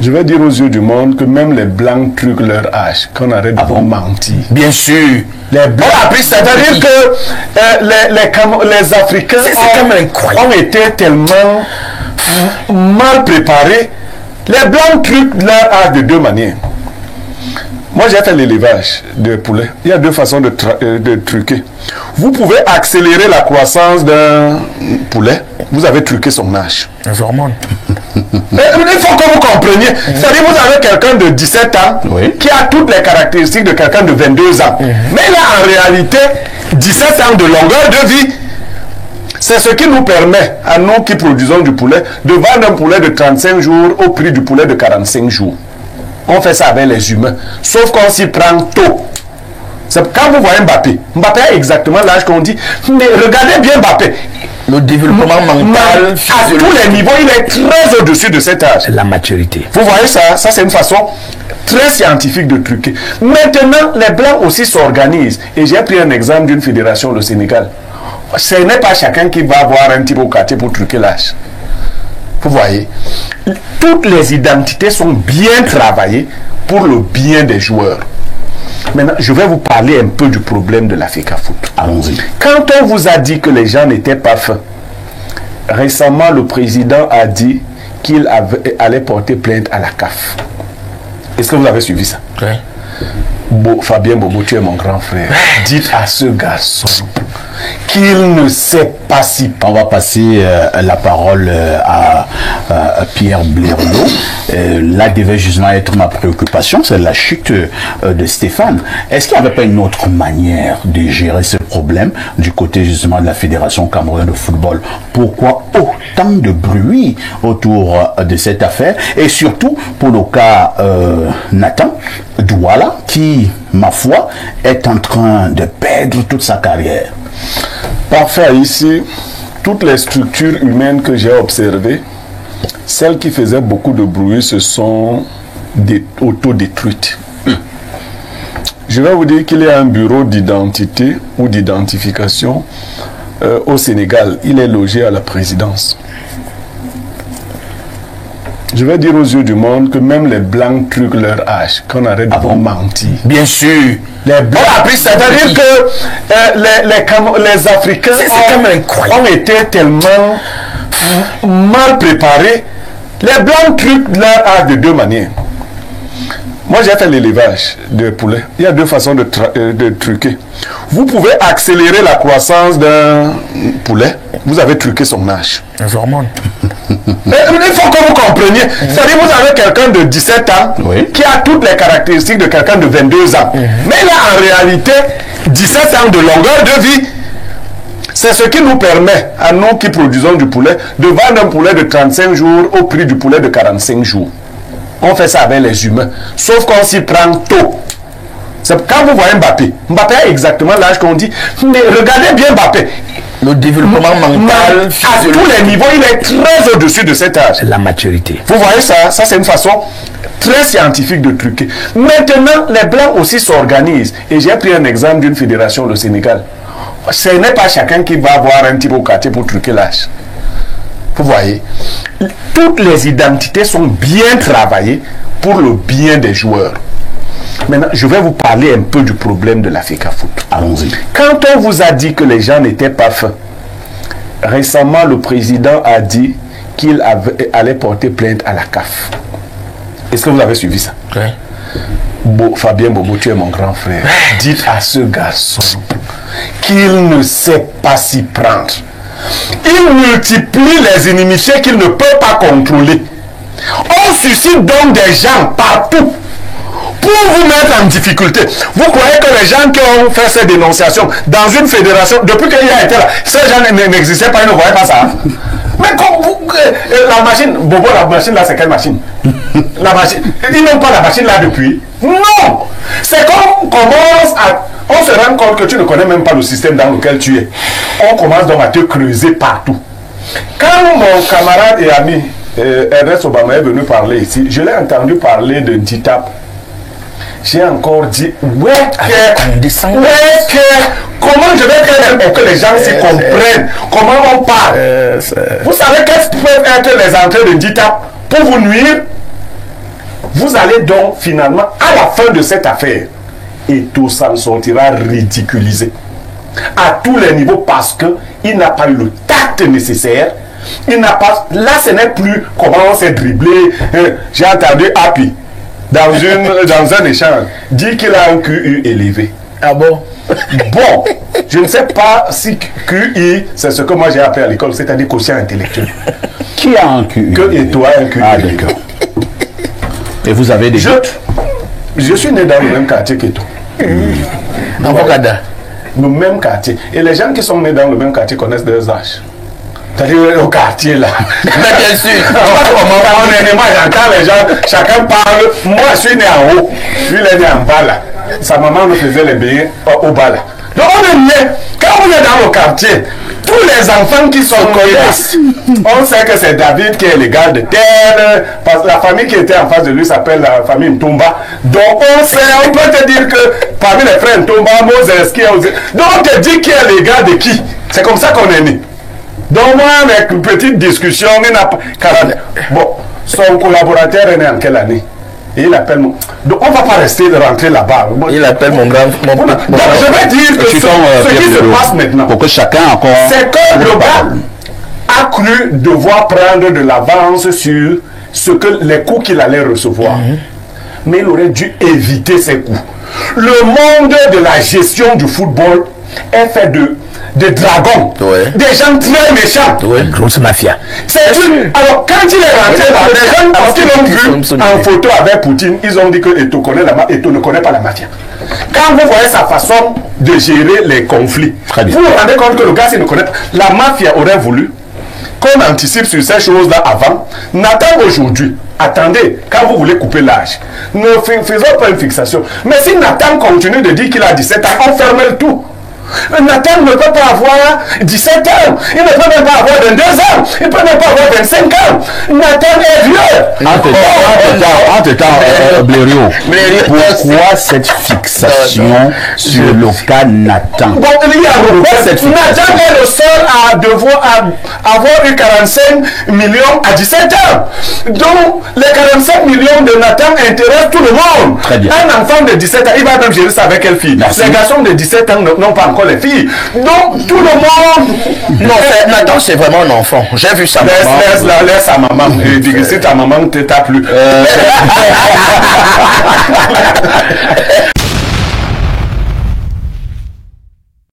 Je vais dire aux yeux du monde que même les blancs truquent leur âge, qu'on arrête de mentir. Bien sûr. Les blancs, c'est-à-dire que les Africains ont été tellement mal préparés. Les blancs truquent leur âge de deux manières. Moi, j'ai fait l'élevage de poulets. Il y a deux façons de truquer. Vous pouvez accélérer la croissance d'un poulet. Vous avez truqué son âge. Les hormones. Il faut que vous compreniez. C'est-à-dire vous avez quelqu'un de 17 ans qui a toutes les caractéristiques de quelqu'un de 22 ans. Mais il a en réalité 17 ans de longueur de vie. C'est ce qui nous permet, à nous qui produisons du poulet, de vendre un poulet de 35 jours au prix du poulet de 45 jours. On fait ça avec les humains. Sauf qu'on s'y prend tôt. C'est quand vous voyez Mbappé. Mbappé a exactement l'âge qu'on dit. Mais regardez bien Mbappé. Le développement mental, à tous les niveaux, il est très au-dessus de cet âge. La maturité. Vous voyez ça? Ça, c'est une façon très scientifique de truquer. Maintenant, les Blancs aussi s'organisent. Et j'ai pris un exemple d'une fédération, le Sénégal. Ce n'est pas chacun qui va avoir un type au quartier pour truquer l'âge. Vous voyez, toutes les identités sont bien travaillées pour le bien des joueurs. Maintenant, je vais vous parler un peu du problème de l'Africa Foot. Allons-y. Quand on vous a dit que les gens n'étaient pas fins, récemment, le président a dit qu'il allait porter plainte à la CAF. Est-ce que vous avez suivi ça? Oui. Fabien Bobo, tu es mon grand frère. Dites à ce garçon qu'il ne sait pas si... On va passer la parole à Pierre Blériot. Là devait justement être ma préoccupation, c'est la chute de Stéphane. Est-ce qu'il n'y avait pas une autre manière de gérer ce problème du côté justement de la Fédération camerounaise de football? Pourquoi autant de bruit autour de cette affaire? Et surtout pour le cas Nathan Douala, qui, ma foi, est en train de perdre toute sa carrière. Parfait. Ici, toutes les structures humaines que j'ai observées, celles qui faisaient beaucoup de bruit se sont autodétruites. Je vais vous dire qu'il y a un bureau d'identité ou d'identification au Sénégal. Il est logé à la présidence. Je vais dire aux yeux du monde que même les blancs truquent leur âge, qu'on arrête de mentir. Bien sûr. Les blancs, c'est-à-dire que les Africains ont été tellement mal préparés. Les blancs truquent leur âge de deux manières. Moi, j'ai fait l'élevage de poulets. Il y a deux façons de truquer. Vous pouvez accélérer la croissance d'un poulet. Vous avez truqué son âge. Les hormones. Il faut que vous compreniez. C'est-à-dire vous avez quelqu'un de 17 ans qui a toutes les caractéristiques de quelqu'un de 22 ans. Mais il a en réalité 17 ans de longueur de vie. C'est ce qui nous permet, à nous qui produisons du poulet, de vendre un poulet de 35 jours au prix du poulet de 45 jours. On fait ça avec les humains. Sauf qu'on s'y prend tôt. Quand vous voyez Mbappé, Mbappé a exactement l'âge qu'on dit. Mais regardez bien Mbappé. Le développement mental, à tous les niveaux, il est très au-dessus de cet âge. La maturité. Vous voyez ça? Ça, c'est une façon très scientifique de truquer. Maintenant, les Blancs aussi s'organisent. Et j'ai pris un exemple d'une fédération, le Sénégal. Ce n'est pas chacun qui va avoir un type au quartier pour truquer l'âge. Vous voyez, toutes les identités sont bien travaillées pour le bien des joueurs. Maintenant, je vais vous parler un peu du problème de l'Africa Foot. Allons-y. Quand on vous a dit que les gens n'étaient pas fins, récemment, le président a dit qu'il allait porter plainte à la CAF. Est-ce que vous avez suivi ça? Oui. Fabien Bobo, tu es mon grand frère. Dites à ce garçon qu'il ne sait pas s'y prendre. Il multiplie les inimitiés qu'il ne peut pas contrôler. On suscite donc des gens partout pour vous mettre en difficulté. Vous croyez que les gens qui ont fait ces dénonciations dans une fédération, depuis qu'il a été là, ces gens n'existaient pas, ils ne voyaient pas ça. Mais la machine, Bobo, la machine là, c'est quelle machine? La machine, ils n'ont pas la machine là depuis. Non! C'est qu'on commence à... On se rend compte que tu ne connais même pas le système dans lequel tu es. On commence donc à te creuser partout. Quand mon camarade et ami Ernest Obama est venu parler ici, je l'ai entendu parler de DITAP. J'ai encore dit, comment je vais faire pour que les gens s'y comprennent? Comment on parle? Vous savez qu'est-ce que peuvent être les entrées de DITAP pour vous nuire? Vous allez donc finalement, à la fin de cette affaire, Eto'o s'en sortira ridiculisé à tous les niveaux parce qu'il n'a pas eu le tact nécessaire. Il n'a pas. Là, ce n'est plus comment on s'est dribblé. J'ai entendu Happy dans un échange dire qu'il a un QI élevé. Ah bon? Bon, je ne sais pas si QI, c'est ce que moi j'ai appris à l'école, c'est-à-dire quotient intellectuel. Qui a un QI? Que Eto'o a un QI. Ah, d'accord. Et vous avez des doutes? Je suis né dans le même quartier qu'Eto'o. En Bokada. Le même quartier. Et les gens qui sont nés dans le même quartier connaissent leurs âges. C'est-à-dire au quartier là. Mais bien sûr. J'entends les gens, chacun parle. Moi je suis né en haut, lui il est né en bas là. Sa maman nous faisait les beignets au bas là. Donc on est né, quand on est dans le quartier, tous les enfants qui sont connaissent, on sait que c'est David qui est le gars de terre, parce que la famille qui était en face de lui s'appelle la famille Ntomba. Donc on sait, on peut te dire que parmi les frères Ntomba, Moses qui est aux... Donc on te dit qui est le gars de qui. C'est comme ça qu'on est né. Donc moi, avec une petite discussion, il n'a pas... Bon, son collaborateur est né en quelle année? Et il appelle mon... Donc on ne va pas rester de rentrer là-bas. Il appelle mon grand... Donc je vais dire que ce qui se passe maintenant, pour que chacun encore... c'est que le gars a cru devoir prendre de l'avance sur les coups qu'il allait recevoir. Mais il aurait dû éviter ces coups. Le monde de la gestion du football est fait de dragons, des gens très méchants. Grosse mafia. Alors, quand il est rentré là, les gens, parce qu'ils l'ont vu en photo avec Poutine, ils ont dit que Eto'o ne connaît pas la mafia. Quand vous voyez sa façon de gérer les conflits, vous vous rendez compte que le gars, s'il ne connaît pas, la mafia aurait voulu qu'on anticipe sur ces choses-là avant. Nathan aujourd'hui, attendez, quand vous voulez couper l'âge, ne faisons pas une fixation. Mais si Nathan continue de dire qu'il a 17 ans, on ferme le tout. Nathan ne peut pas avoir 17 ans, il ne peut même pas avoir 22 ans, il ne peut même pas avoir 25 ans. Nathan est vieux. Entre-temps, Blériot, pourquoi cette fixation sur le cas Nathan? Bon, il y a Nathan est le seul à devoir avoir eu 45 millions à 17 ans. Donc, les 45 millions de Nathan intéressent tout le monde. Très bien. Un enfant de 17 ans, il va même gérer ça avec quelle fille? Merci. Les garçons de 17 ans n'ont pas encore les filles. Donc, tout le monde... Non, Nathan, c'est vraiment un enfant. J'ai vu sa maman. Laisse sa maman. Et dis que si ta maman ne t'a plu.